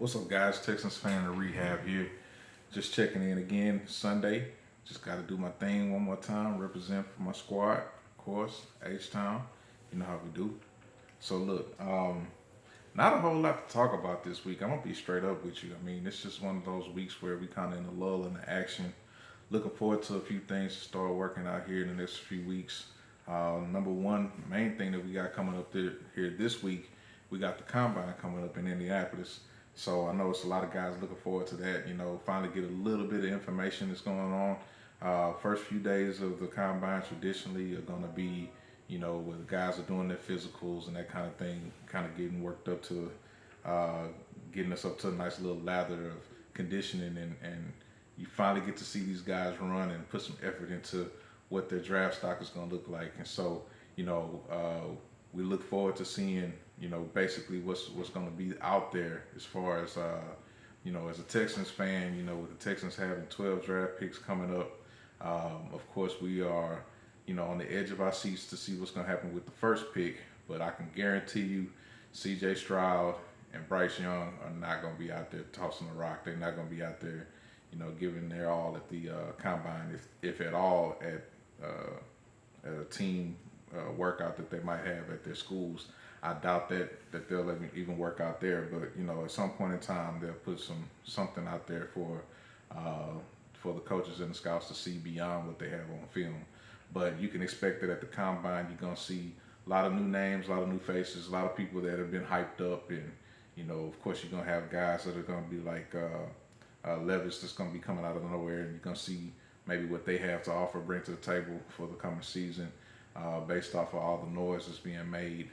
What's up, guys? Texans fan of Rehab here. Just checking in again Sunday. Just got to do my thing one more time. Represent for my squad, of course. H-Town. You know how we do. So look, not a whole lot to talk about this week. I'm gonna be straight up with you. I mean, it's just one of those weeks where we kind of in a lull in the action. Looking forward to a few things to start working out here in the next few weeks. Number one, main thing that we got coming up there here this week, we got the combine coming up in Indianapolis. So I know it's a lot of guys looking forward to that. Finally get a little bit of information that's going on. First few days of the combine traditionally are going to be, where the guys are doing their physicals and that kind of thing, kind of getting worked up to, uh, getting us up to a nice little lather of conditioning, and you finally get to see these guys run and put some effort into what their draft stock is going to look like. And so, we look forward to seeing, basically what's going to be out there as far as, as a Texans fan, with the Texans having 12 draft picks coming up. Of course, we are, on the edge of our seats to see what's going to happen with the first pick. But I can guarantee you, C.J. Stroud and Bryce Young are not going to be out there tossing the rock. They're not going to be out there, giving their all at the combine, if at all, at a team workout that they might have at their schools. I doubt that they'll even work out there, but at some point in time they'll put something out there for the coaches and the scouts to see beyond what they have on film. But you can expect that at the combine you're gonna see a lot of new names, a lot of new faces, a lot of people that have been hyped up, and of course you're gonna have guys that are gonna be like Levis that's gonna be coming out of nowhere, and you're gonna see maybe what they have to offer, bring to the table for the coming season, based off of all the noise that's being made,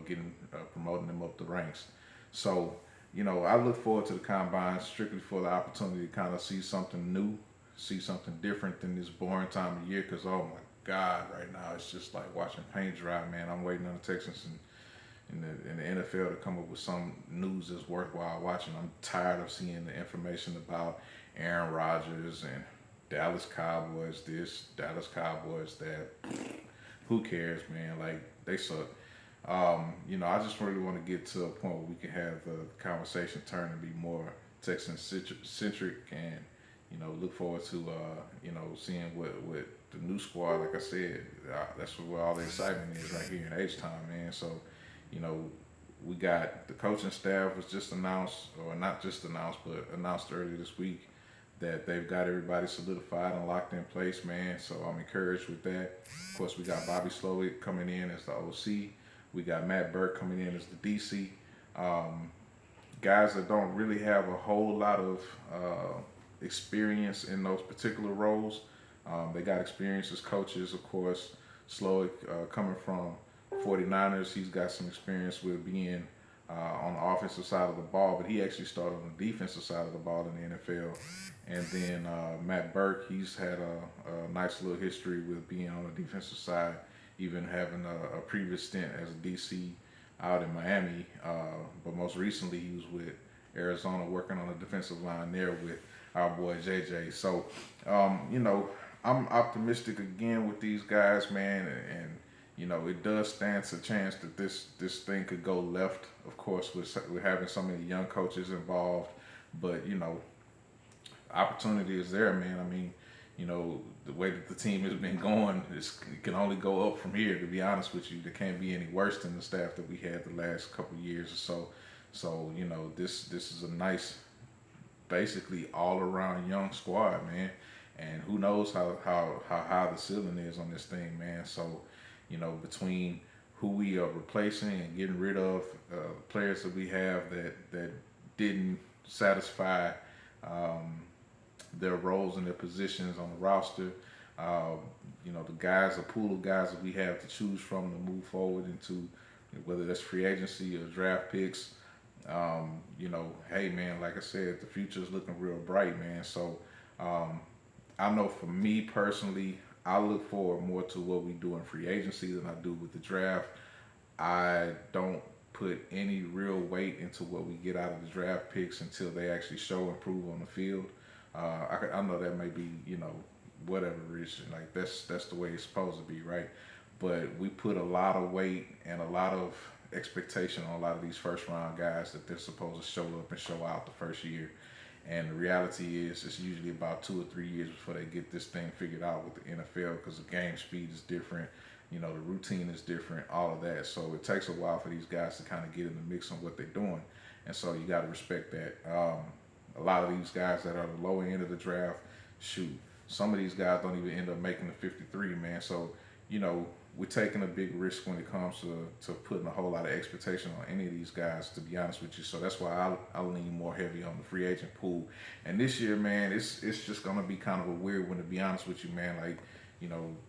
getting promoting them up the ranks. So, I look forward to the combine strictly for the opportunity to kind of see something new, see something different than this boring time of year. Because oh my God, right now it's just like watching paint dry, man. I'm waiting on the Texans in the NFL to come up with some news that's worthwhile watching. I'm tired of seeing the information about Aaron Rodgers and Dallas Cowboys this, Dallas Cowboys that. Who cares, man? Like, they suck. I just really want to get to a point where we can have the conversation turn and be more Texan centric, and look forward to seeing what the new squad. Like I said, that's where all the excitement is right here in H Town, man. So, you know, we got the coaching staff was just announced, or not just announced, but announced earlier this week that they've got everybody solidified and locked in place, man. So I'm encouraged with that. Of course, we got Bobby Slowick coming in as the OC. We got Matt Burke coming in as the DC. Guys that don't really have a whole lot of experience in those particular roles. They got experience as coaches, of course. Slowick coming from 49ers, he's got some experience with being on the offensive side of the ball, but he actually started on the defensive side of the ball in the NFL. And then Matt Burke, he's had a nice little history with being on the defensive side, even having a previous stint as a DC out in Miami. But most recently, he was with Arizona working on the defensive line there with our boy JJ. So, I'm optimistic again with these guys, man, and it does stand a chance that this thing could go left. Of course, we're having so many young coaches involved, but opportunity is there, man. I mean, the way that the team has been going, it can only go up from here. To be honest with you, there can't be any worse than the staff that we had the last couple of years or so. So this is a nice, basically all around young squad, man. And who knows how high the ceiling is on this thing, man. So between who we are replacing and getting rid of players that we have that didn't satisfy their roles and their positions on the roster, the guys, the pool of guys that we have to choose from to move forward into, whether that's free agency or draft picks. Hey man, like I said, the future is looking real bright, man. So I know for me personally, I look forward more to what we do in free agency than I do with the draft. I don't put any real weight into what we get out of the draft picks until they actually show and prove on the field. I know that may be, whatever reason, like that's the way it's supposed to be, right? But we put a lot of weight and a lot of expectation on a lot of these first round guys that they're supposed to show up and show out the first year. And the reality is, it's usually about 2 or 3 years before they get this thing figured out with the NFL, because the game speed is different, the routine is different, all of that. So it takes a while for these guys to kind of get in the mix on what they're doing, and so you got to respect that. A lot of these guys that are the lower end of the draft, shoot, some of these guys don't even end up making the 53, man. So we're taking a big risk when it comes to putting a whole lot of expectation on any of these guys, to be honest with you. So that's why I lean more heavy on the free agent pool. And this year, man, it's just gonna be kind of a weird one, to be honest with you, man. Like,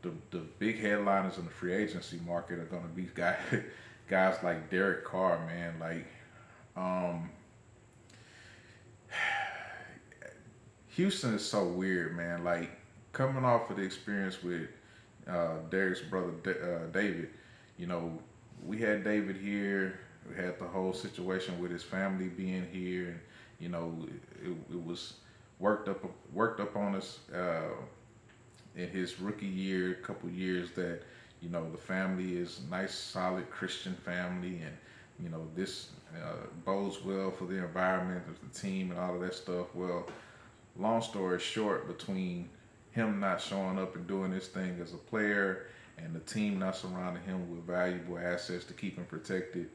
the big headliners in the free agency market are gonna be guys like Derek Carr, man. Like, Houston is so weird, man. Like, coming off of the experience with Derek's brother David, we had David here. We had the whole situation with his family being here, and it was worked up on us in his rookie year, a couple years, that the family is a nice, solid Christian family, and this bodes well for the environment of the team and all of that stuff. Well, long story short, between him not showing up and doing his thing as a player, and the team not surrounding him with valuable assets to keep him protected,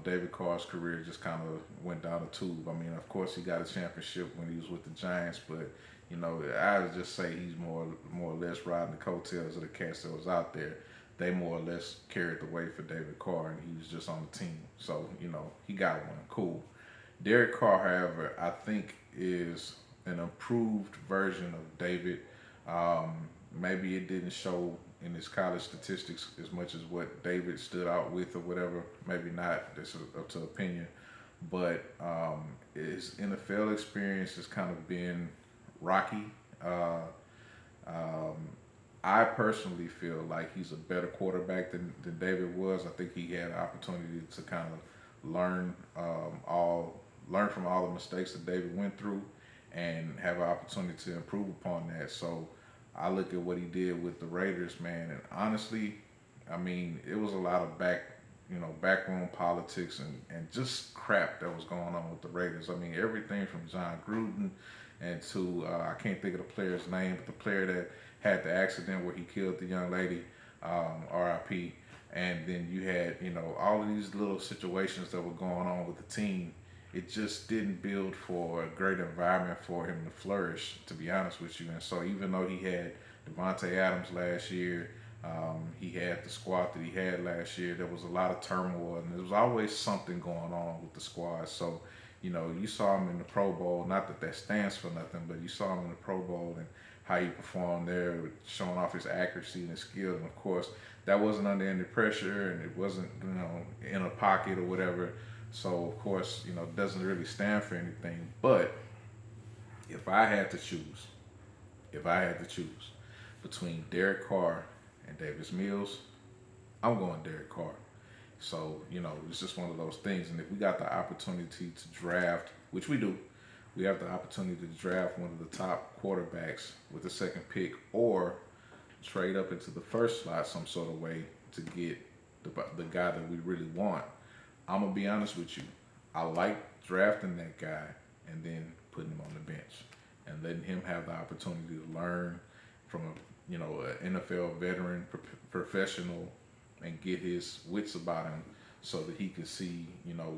David Carr's career just kind of went down the tube. I mean, of course, he got a championship when he was with the Giants, but I would just say he's more or less riding the coattails of the cats that was out there. They more or less carried the weight for David Carr, and he was just on the team. So he got one. Cool. Derek Carr, however, I think is an improved version of David. Maybe it didn't show in his college statistics as much as what David stood out with, or whatever. Maybe not. This is up to opinion. But his NFL experience has kind of been rocky. I personally feel like he's a better quarterback than David was. I think he had an opportunity to kind of learn from all the mistakes that David went through, and have an opportunity to improve upon that. So I look at what he did with the Raiders, man, and honestly, I mean, it was a lot of backroom politics and just crap that was going on with the Raiders. I mean, everything from John Gruden and to I can't think of the player's name, but the player that had the accident where he killed the young lady, R.I.P. And then you had all of these little situations that were going on with the team. It just didn't build for a great environment for him to flourish, to be honest with you. And so even though he had Devontae Adams last year, he had the squad that he had last year, there was a lot of turmoil, and there was always something going on with the squad. So, you saw him in the Pro Bowl, not that that stands for nothing, but you saw him in the Pro Bowl and how he performed there, showing off his accuracy and his skill. And of course, that wasn't under any pressure, and it wasn't, in a pocket or whatever. So, of course, it doesn't really stand for anything. But if I had to choose between Derek Carr and Davis Mills, I'm going Derek Carr. So, it's just one of those things. And if we got the opportunity to draft, which we do, we have the opportunity to draft one of the top quarterbacks with the second pick, or trade up into the first slot some sort of way to get the guy that we really want. I'm going to be honest with you. I like drafting that guy and then putting him on the bench and letting him have the opportunity to learn from an NFL veteran, professional, and get his wits about him, so that he can see,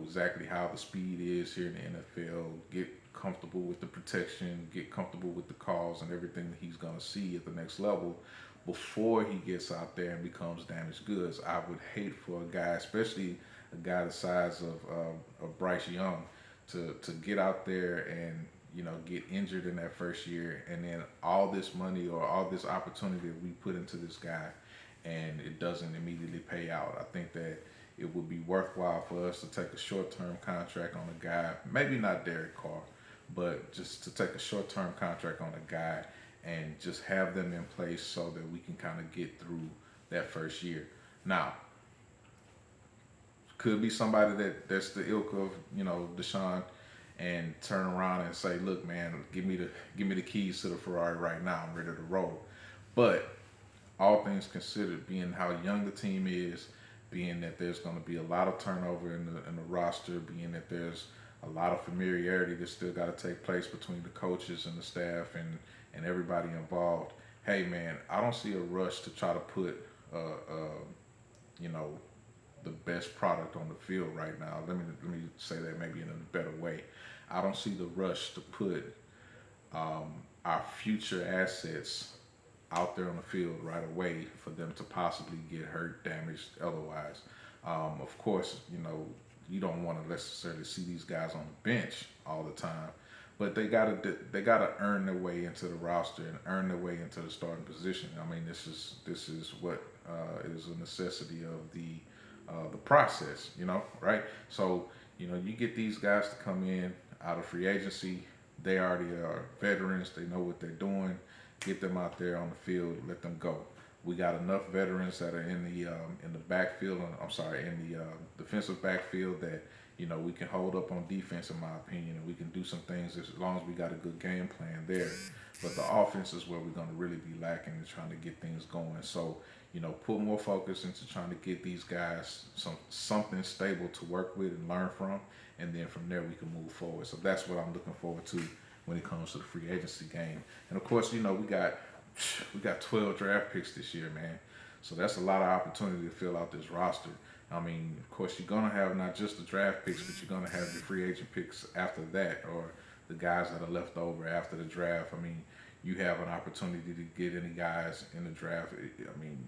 exactly how the speed is here in the NFL, get comfortable with the protection, get comfortable with the calls and everything that he's going to see at the next level before he gets out there and becomes damaged goods. I would hate for a guy, especially a guy the size of Bryce Young, to get out there and get injured in that first year, and then all this money or all this opportunity that we put into this guy, and it doesn't immediately pay out. I think that it would be worthwhile for us to take a short-term contract on a guy, maybe not Derek Carr, but just to take a short-term contract on a guy and just have them in place so that we can kind of get through that first year. Now, could be somebody that's the ilk of Deshaun, and turn around and say, look, man, give me the keys to the Ferrari right now. I'm ready to roll. But all things considered, being how young the team is, being that there's going to be a lot of turnover in the roster, being that there's a lot of familiarity that still got to take place between the coaches and the staff and everybody involved. Hey man, I don't see a rush to try to put you know the best product on the field right now. Let me say that maybe in a better way. I don't see the rush to put our future assets out there on the field right away for them to possibly get hurt, damaged, otherwise. Of course, you don't want to necessarily see these guys on the bench all the time, but they gotta earn their way into the roster and earn their way into the starting position. I mean, this is what is a necessity of the process, right? So you get these guys to come in out of free agency. They already are veterans. They know what they're doing. Get them out there on the field. Let them go. We got enough veterans that are in the backfield. I'm sorry, in the defensive backfield that we can hold up on defense, in my opinion, and we can do some things as long as we got a good game plan there. But the offense is where we're going to really be lacking in trying to get things going. So put more focus into trying to get these guys something stable to work with and learn from, and then from there we can move forward. So that's what I'm looking forward to when it comes to the free agency game. And of course, we got 12 draft picks this year, man. So that's a lot of opportunity to fill out this roster. I mean, of course, you're gonna have not just the draft picks, but you're gonna have the free agent picks after that, or the guys that are left over after the draft. I mean, you have an opportunity to get any guys in the draft. I mean,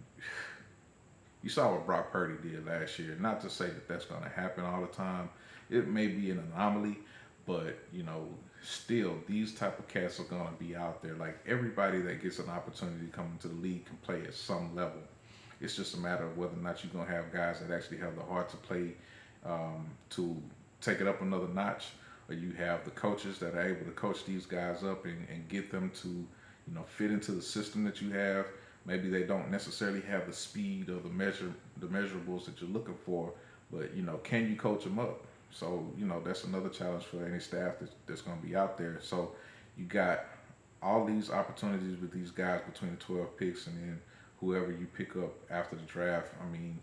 you saw what Brock Purdy did last year. Not to say that that's gonna happen all the time. It may be an anomaly, but still, these type of cats are gonna be out there. Like, everybody that gets an opportunity to come into the league can play at some level. It's just a matter of whether or not you're gonna have guys that actually have the heart to play, to take it up another notch, or you have the coaches that are able to coach these guys up and get them to fit into the system that you have. Maybe they don't necessarily have the speed or the measurables that you're looking for, but can you coach them up? So that's another challenge for any staff that's going to be out there. So you got all these opportunities with these guys between the 12 picks, and then whoever you pick up after the draft. I mean,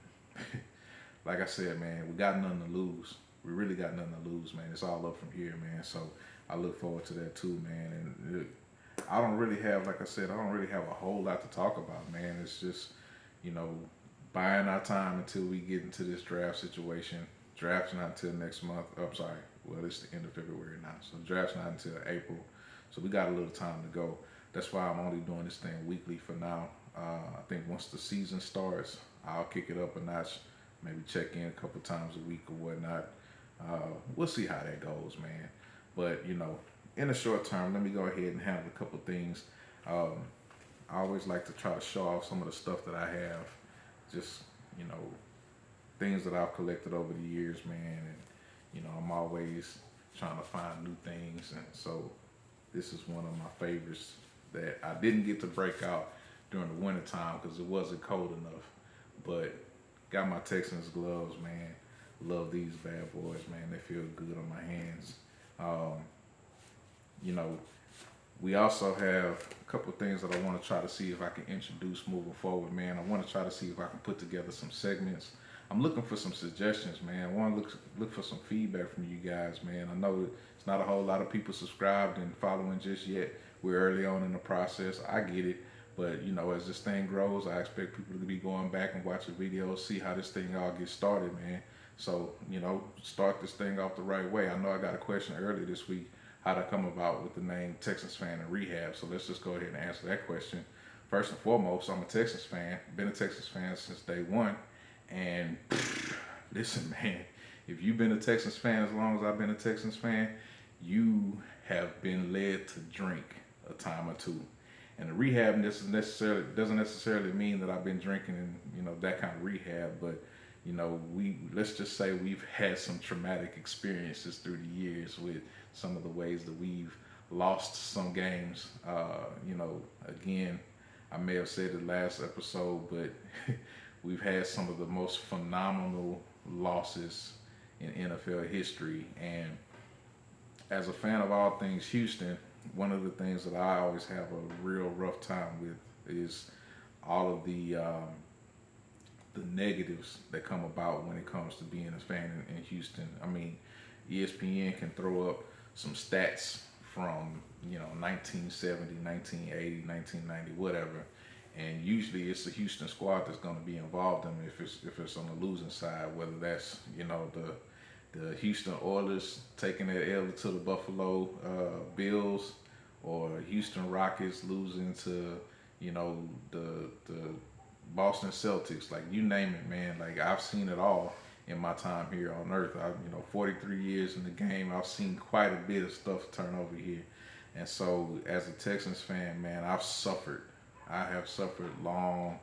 like I said, man, we got nothing to lose. We really got nothing to lose, man. It's all up from here, man. So I look forward to that too, man. And I don't really have, like I said, I don't really have a whole lot to talk about, man. It's just, buying our time until we get into this draft situation. Draft's not until next month. Oh, I'm sorry. Well, it's the end of February now. So draft's not until April. So we got a little time to go. That's why I'm only doing this thing weekly for now. I think once the season starts, I'll kick it up a notch. Maybe check in a couple times a week or whatnot. We'll see how that goes, man. But, in the short term, let me go ahead and handle a couple things. I always like to try to show off some of the stuff that I have. Just, things that I've collected over the years, man. And, I'm always trying to find new things. And so this is one of my favorites that I didn't get to break out during the winter time because it wasn't cold enough. But got my Texans gloves, man. Love these bad boys, man. They feel good on my hands. We also have a couple of things that I want to try to see if I can introduce moving forward, man. I want to try to see if I can put together some segments. I'm looking for some suggestions, man. I want to look for some feedback from you guys, man. I know it's not a whole lot of people subscribed and following just yet. We're early on in the process. I get it. But, as this thing grows, I expect people to be going back and watching videos, see how this thing all gets started, man. So, start this thing off the right way. I know I got a question earlier this week, how to come about with the name Texans Fan in Rehab. So let's just go ahead and answer that question. First and foremost, I'm a Texans fan. Been a Texans fan since day one. And listen, man, if you've been a Texans fan as long as I've been a Texans fan, you have been led to drink a time or two. And the rehab doesn't necessarily mean that I've been drinking and that kind of rehab, but let's just say we've had some traumatic experiences through the years with some of the ways that we've lost some games. Again, I may have said it last episode, but we've had some of the most phenomenal losses in NFL history. And as a fan of all things Houston, one of the things that I always have a real rough time with is all of the the negatives that come about when it comes to being a fan in Houston. I mean, ESPN can throw up some stats from 1970, 1980, 1990, whatever, and usually it's the Houston squad that's going to be involved in it if it's on the losing side, whether that's the Houston Oilers taking that L to the Buffalo Bills, or Houston Rockets losing to the Boston Celtics. Like, you name it, man. Like, I've seen it all in my time here on Earth. 43 years in the game, I've seen quite a bit of stuff turn over here. And so, as a Texans fan, man, I've suffered. I have suffered long,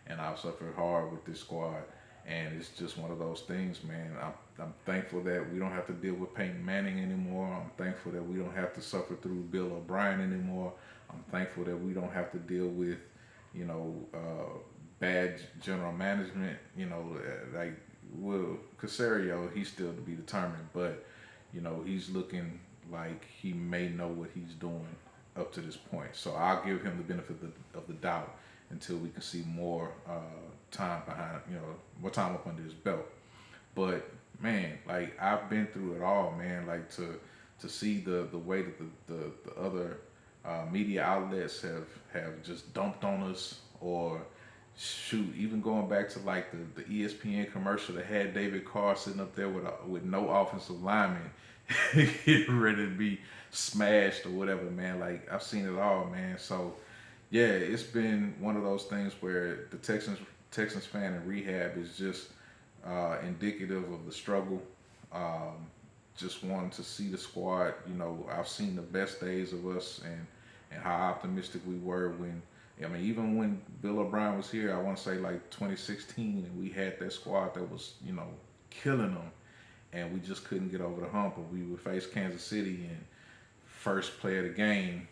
and I've suffered hard with this squad. And it's just one of those things, man. I'm thankful that we don't have to deal with Peyton Manning anymore. I'm thankful that we don't have to suffer through Bill O'Brien anymore. I'm thankful that we don't have to deal with, bad general management. Like Will Casario, he's still to be determined, but he's looking like he may know what he's doing up to this point. So I'll give him the benefit of the doubt until we can see more time behind, more time up under his belt. But man, like, I've been through it all, man. Like, to see the way that the other media outlets have just dumped on us, or shoot, even going back to like the ESPN commercial that had David Carr sitting up there with no offensive lineman, getting ready to be smashed or whatever, man. Like, I've seen it all, man. So yeah, it's been one of those things where the Texans fan in rehab is just indicative of the struggle. Just wanting to see the squad. I've seen the best days of us, and how optimistic we were when. I mean, even when Bill O'Brien was here, I want to say like 2016, and we had that squad that was, killing them, and we just couldn't get over the hump. Or we would face Kansas City, and first play of the game,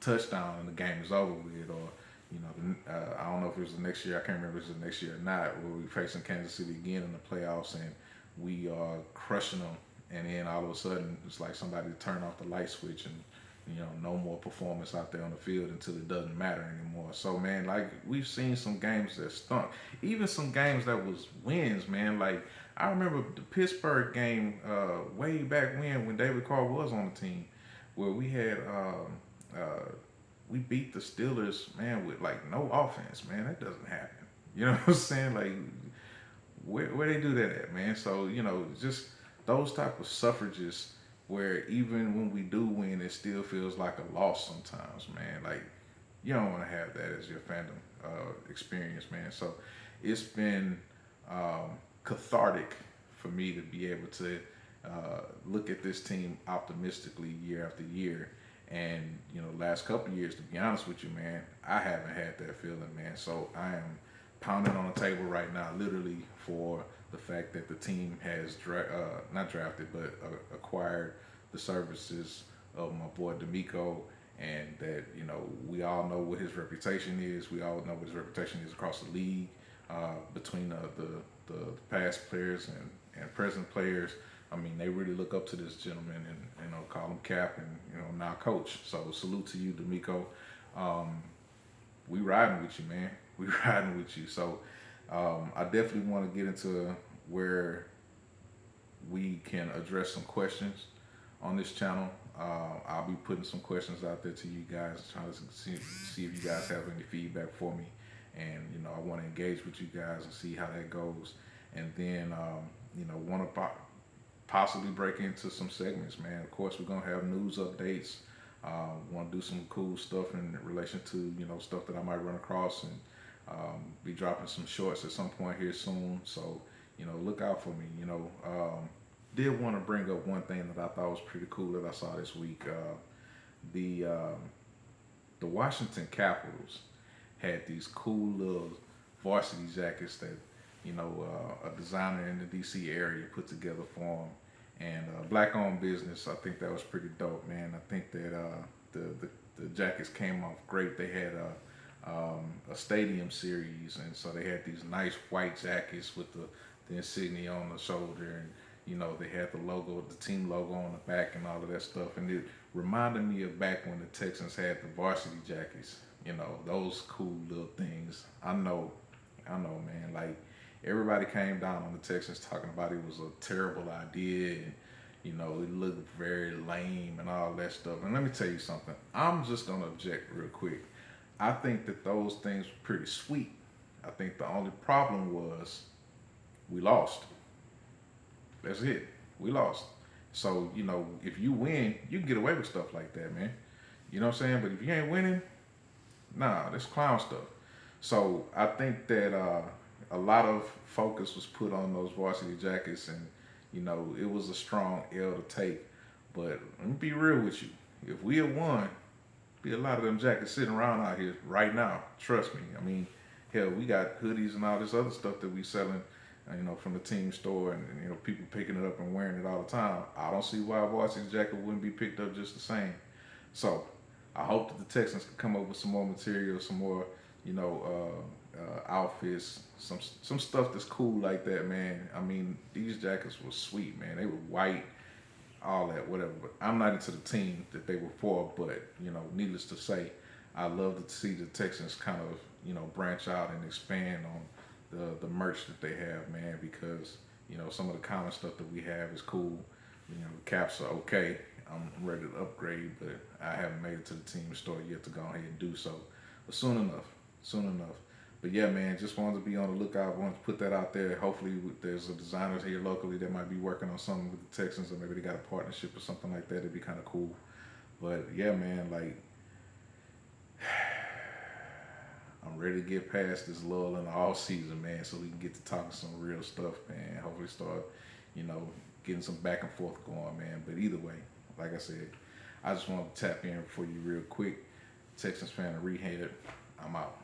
touchdown, and the game is over with. Or, I don't know if it was the next year. I can't remember if it was the next year or not. Where we facing Kansas City again in the playoffs, and we are crushing them, and then all of a sudden it's like somebody turned off the light switch, and no more performance out there on the field until it doesn't matter anymore. So, man, like, we've seen some games that stunk. Even some games that was wins, man. Like, I remember the Pittsburgh game way back when David Carr was on the team, where we had we beat the Steelers, man, with like no offense, man. That doesn't happen. You know what I'm saying? Like, where they do that at, man? So, just those type of suffrages, where even when we do win, it still feels like a loss sometimes, man. Like, you don't want to have that as your fandom experience, man. So it's been cathartic for me to be able to look at this team optimistically year after year. And, last couple of years, to be honest with you, man, I haven't had that feeling, man. So I am pounding on the table right now, literally, for the fact that the team has not drafted, but acquired the services of my boy D'Amico, and that we all know what his reputation is. We all know what his reputation is across the league, between the past players and present players. I mean, they really look up to this gentleman, and call him Cap, and now Coach. So salute to you, D'Amico. We riding with you, man. We riding with you. So I definitely want to get into where we can address some questions on this channel. I'll be putting some questions out there to you guys, trying to see if you guys have any feedback for me. And, I want to engage with you guys and see how that goes. And then, want to possibly break into some segments, man. Of course, we're going to have news updates. Want to do some cool stuff in relation to, stuff that I might run across, and be dropping some shorts at some point here soon. So, look out for me. Did want to bring up one thing that I thought was pretty cool that I saw this week. The Washington Capitals had these cool little varsity jackets that a designer in the DC area put together for them, and black-owned business. I think that was pretty dope, man. I think that the jackets came off great. They had a stadium series, and so they had these nice white jackets with the insignia on the shoulder, and they had the logo, the team logo on the back, and all of that stuff. And it reminded me of back when the Texans had the varsity jackets. Those cool little things. I know I know, man. Like everybody came down on the Texans talking about it was a terrible idea, and it looked very lame and all that stuff. And let me tell you something. I'm just gonna object real quick. I think that those things were pretty sweet. I think the only problem was we lost. That's it. We lost. So, if you win, you can get away with stuff like that, man. You know what I'm saying? But if you ain't winning, nah, that's clown stuff. So I think that a lot of focus was put on those varsity jackets, and it was a strong L to take. But let me be real with you. If we had won, be a lot of them jackets sitting around out here right now. Trust me. I mean, hell, we got hoodies and all this other stuff that we selling, from the team store, and people picking it up and wearing it all the time. I don't see why a varsity jacket wouldn't be picked up just the same. So I hope that the Texans can come up with some more material, some more, outfits, some stuff that's cool like that, man. I mean, these jackets were sweet, man. They were white, all that, whatever. But I'm not into the team that they were for. But needless to say, I love to see the Texans kind of branch out and expand on the merch that they have, man. Because some of the common stuff that we have is cool. The caps are okay. I'm ready to upgrade, but I haven't made it to the team store yet to go ahead and do so. But soon enough, soon enough. But yeah, man, just wanted to be on the lookout. Wanted to put that out there. Hopefully, there's a designer here locally that might be working on something with the Texans, or maybe they got a partnership or something like that. It'd be kind of cool. But yeah, man, like I'm ready to get past this lull in the off season, man, so we can get to talking some real stuff, man. Hopefully, start, getting some back and forth going, man. But either way, like I said, I just want to tap in for you real quick. Texans fan of Rehab. I'm out.